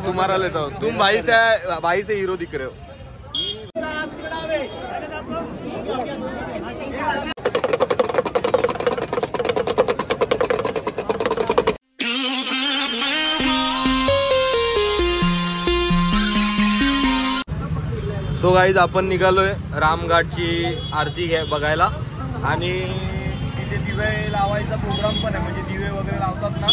तुम्हारा लेता हूँ। तुम भाई से हीरो दिख रहे हो। सो गाईज आपण निघालोय रामघाटची आरती बघायला आणि तिथे दिवे लावायचा प्रोग्राम पण आहे, म्हणजे दिवे वगैरे लावतात ना।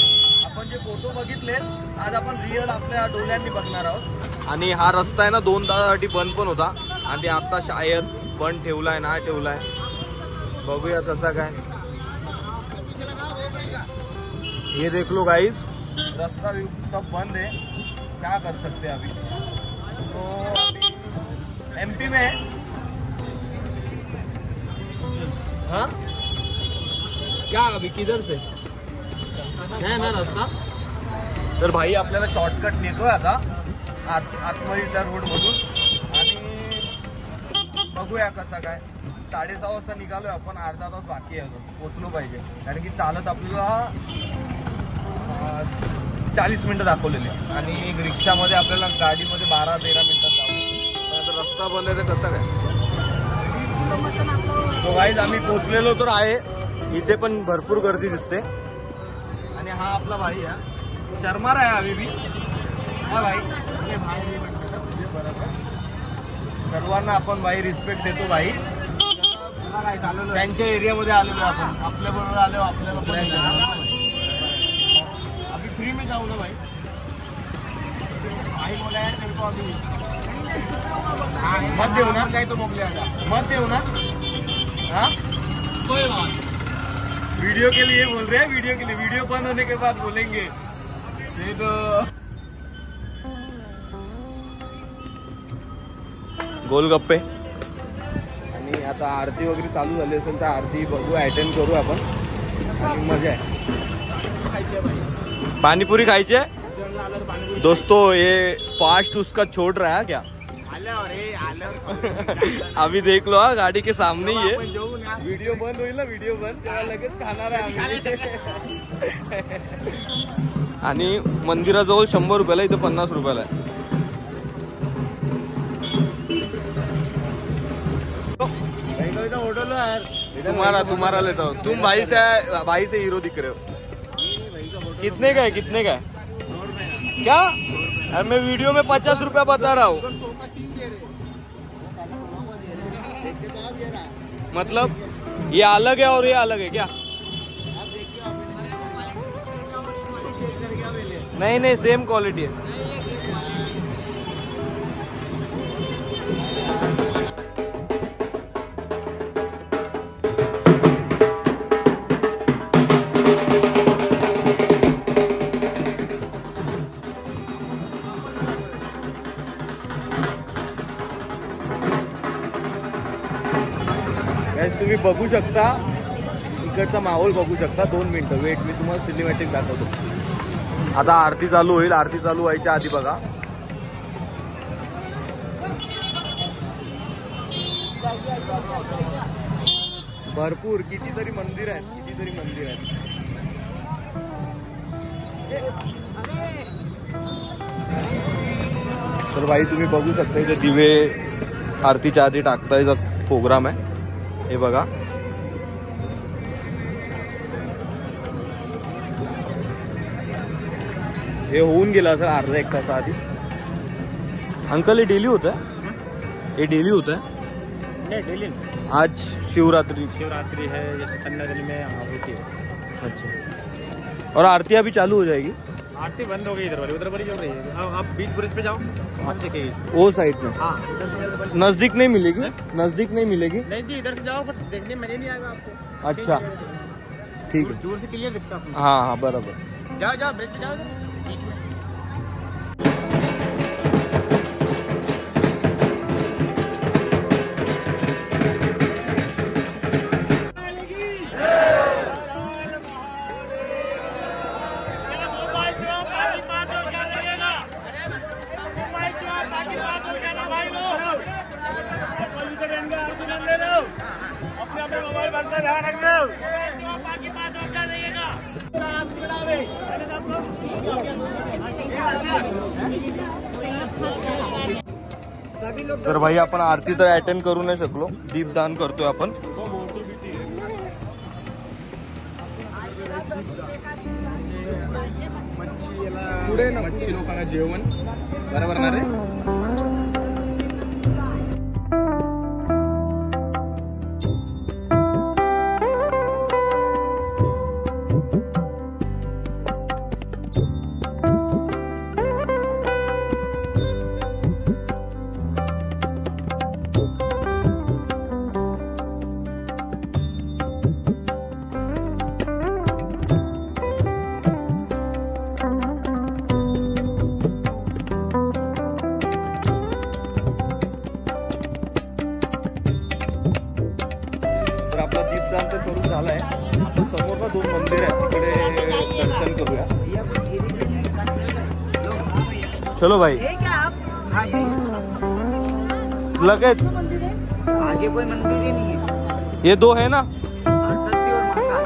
आपण जे फोटो बघितले आज आपण रिअल आपल्या डोळ्यांनी बघणार आहोत। आणि हा रस्ता आहे ना 2 तासासाठी बंद पण होता आणि आता शायद बंद ठेवलाय ना ठेवलाय, बघूया कसा काय। ये देख लो गाइस, रास्ता सब बंद है, क्या कर सकते हैं अभी। तो अभी एमपी में है। हाँ क्या अभी किधर से है ना रास्ता। तर भाई आपल्याला शॉर्टकट नेतोय आता आतमध्ये त्या रोड मधून आणि बघूया कसा काय। 6:30 वाजता निघालोय आपण, अर्धा तास बाकी आहे अजून पोहोचलो पाहिजे, कारण की चालत आपल्याला 40 मिनिटं दाखवलेले आणि रिक्षामध्ये आपल्याला गाडीमध्ये 12-13 मिनिटात जाऊ। आता रस्ता बंद आहे तर कसं काय। तो गाईज आम्ही पोहोचलेलो तर आहे, इथे पण भरपूर गर्दी दिसते। आणि हा आपला भाई आहे, शर्मा आहे अभी भी। हा भाई सर्वांना आपण भाई रिस्पेक्ट देतो भाई। त्यांच्या एरियामध्ये आलेलो आपण, आपल्या बरोबर आलो, आपल्याला अभी फ्री में जाऊ ना भाई। भाई बोला यार तेरे को अभी मत देऊ ना, काय तो मोकले आता मत देऊ ना। हाँ कोई बात, वीडियो के लिए बोल रहे हैं, वीडियो के लिए। वीडियो बंद होने के बाद बोलेंगे। ये तो गोलगप्पे आणि आता आरती वगैरे चालू झाली असेल तर आरती बघू, अटेंड करू आपण आणि मजा आहे। पानीपुरी खाई है दोस्तों, ये फास्ट उसका छोड़ रहा है क्या। अभी देख लो, गाड़ी के सामने ही है। वीडियो बंद होईल ना, वीडियो बंद लगेच खाणार आहे आणि मंदिराजवळ 100 रुपयाला, इथे 50 रुपयाला आहे। तुम्हारा लेता हूँ। तुम भाई से हीरो दिख रहे हो। कितने का है, कितने का है क्या। अरे मैं वीडियो में 50 रुपया बता रहा हूँ। मतलब ये अलग है और ये अलग है क्या। नहीं नहीं, सेम क्वालिटी है। तुम्ही बघू शकता, इकडचा माहोल बघू शकता। 2 मिनिटं वेट, मी तुम्हाला सिनेमॅटिक दाखवतो। आता आरती चालू होईल, आरती चालू व्हायच्या आधी बघा भरपूर कितीतरी मंदिर आहेत, कितीतरी मंदिर आहेत। तर भाई तुम्ही बघू शकता इथे दिवे आरतीच्या आधी टाकतायचा प्रोग्राम आहे, हे बघा। हे होऊन गेला सर अर्धा 1 तास आधी। अंकल ये डेली होता है, ये डेली होता है। नहीं डेली, आज शिवरात्रि है, जैसे 15 दिन में होती है। अच्छा, और आरती अभी चालू हो जाएगी। आरती बंद हो गई इधर वाली, उधर वाली चल रही है। आप बीच ब्रिज पे जाओ, आप देखेंगे वो साइड में। हाँ, नजदीक नहीं मिलेगी, नजदीक नहीं मिलेगी। नहीं जी, इधर से जाओ, पर देखने मजे नहीं आएगा आपको। अच्छा ठीक है, दूर से क्लियर दिखता है। हाँ हाँ बराबर, जाओ जाओ ब्रिज पे जाओ बीच में। ध्यान रखना। तर भाई आपण आरती तर अटेंड करू नाही शकलो, दीपदान करतोय आपण. पुढे मच्छी लोकांना जेवण बरोबर ना रे. करून झालाय. आता समोर ना 2 मंदिर आहेत, तिकडे दर्शन करूया. चलो भाई. लगेच आगे कोई मंदिर ही नहीं है. ये 2 है ना, सरस्वती और महाकाल.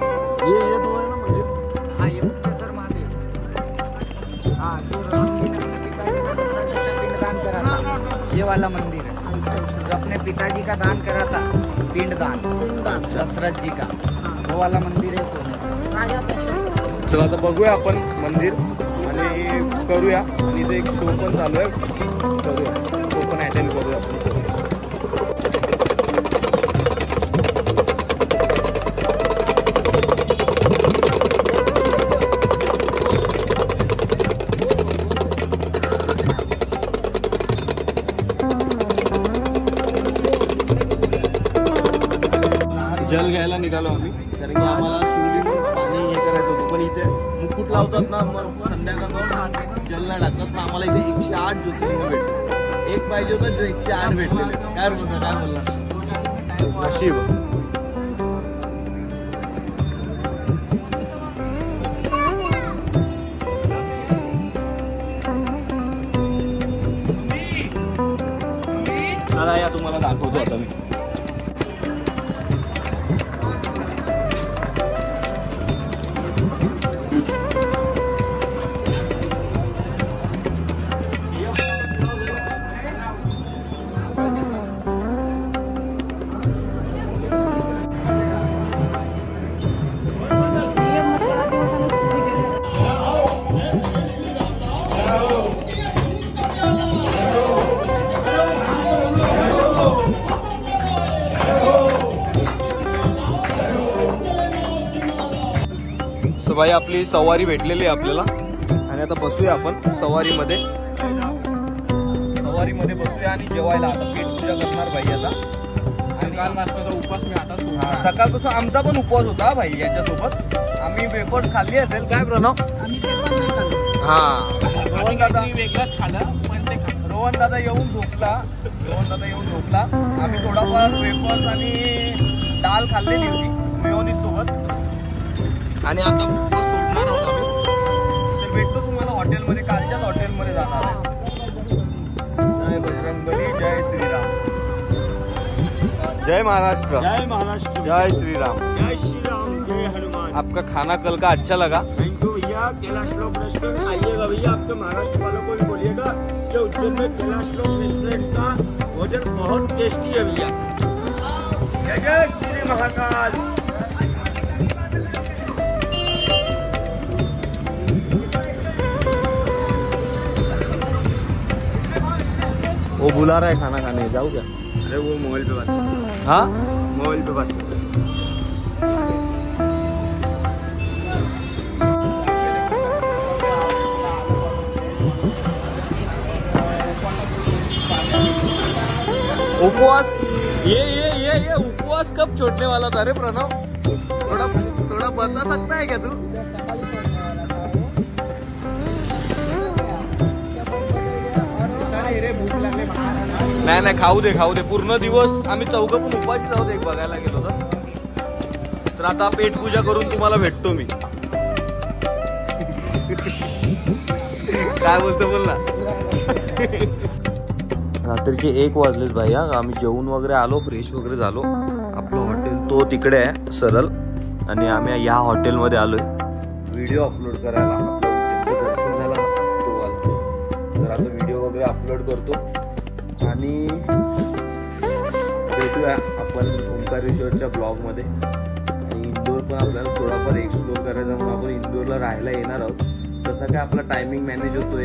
ये 2 है ना मंदिर. हाँ ये मुक्तेश्वर महादेव. हाँ जो राम जी ने अपने पिताजी का दान करा था, ये वाला मंदिर है. जो अपने पिताजी का दान करा था, पिंडदान दशरथ जी का, वो वाला मंदिर है. तो चला आता बघूया आपण मंदिर आणि करूया. आणि इथे एक शो पण चालू आहे, करूया तो पण अटेंड करूया आपण. जल घ्यायला निघालो आम्ही, कारण की आम्हाला शिवलिंग पाणी हे करायचं होतं. पण इथे मुकुट लावतात ना, मग संध्याकाळ जल नाही टाकतात. पण आम्हाला इथे 108 ज्योतिर्लिंग भेटले. एक पाहिजे होतं, 108 भेटलेले. काय बोलतो, काय बोलला नशीब. चला या तुम्हाला दाखवतो आता मी. भाई आपली सवारी भेटलेली आहे आपल्याला, आणि आता बसूया आपण सवारीमध्ये बसूया आणि जेवायला. आता पेट पूजा करणार भाई आता. सकाळ नाश्त्याचा उपवास मी आता सकाळपासून आमचा पण उपवास होता भाई. याच्यासोबत आम्ही वेफर्स खाल्ली असेल. काय प्रणव? हा रोहन दादा वेगळंच खाल्लं, पण ते रोहन दादा येऊन झोपला. आम्ही थोडाफार वेफर्स आणि डाल खाल्लेली होती मेयोनीज सोबत. आणि आता सोडणार आहोत आम्ही. तर भेटतो तुम्हाला हॉटेलमध्ये, कालच्याच हॉटेलमध्ये जाणार आहे. जय बजरंगबली, जय श्रीराम, जय महाराष्ट्र, जय महाराष्ट्र, जय श्रीराम, जय श्रीराम, जय हनुमान. आपका खाना कल का अच्छा लगा? थैंक यू भैया. कैलाश लोक रेस्टोरेंट आइएगा भैया. आपके महाराष्ट्र वालों को भी बोलिएगा कि उज्जैन में कैलाश लोक रेस्टोरेंट का भोजन बहुत टेस्टी है भैया. जय जय श्री महाकाल. वो बुला रहा है खाना खाने, जाओ क्या? अरे वो मोबाइल पे बात. हाँ मोबाइल पे बात. उपवास ये उपवास कब छोड़ने वाला था रे प्रणव? थोड़ा बता सकता है क्या तू? नाही खाऊ दे पूर्ण दिवस आम्ही चौघं पण उपाशी जाऊ दे. एक बघायला गेलो तर आता पेटपूजा करून तुम्हाला भेटतो मी. काय बोलतो बोल ना. रात्रीचे 1 वाजलेत भाई. आम्ही जेवून वगैरे आलो, फ्रेश वगैरे झालो. आपलं हॉटेल तो तिकडे आहे सरळ, आणि आम्ही या हॉटेलमध्ये आलोय व्हिडिओ अपलोड करायला. आपलं दर्शन झालं ना तो वाला. तर आता व्हिडिओ वगैरे अपलोड करतो आणि भेटूया आपण ओंकार रिसॉर्टच्या ब्लॉगमध्ये. आणि इंदोर पण आपल्याला थोडाफार एक्सप्लोर करायचा म्हणून आपण इंदोरला राहायला येणार आहोत. तसं काय आपला टायमिंग मॅनेज होतोय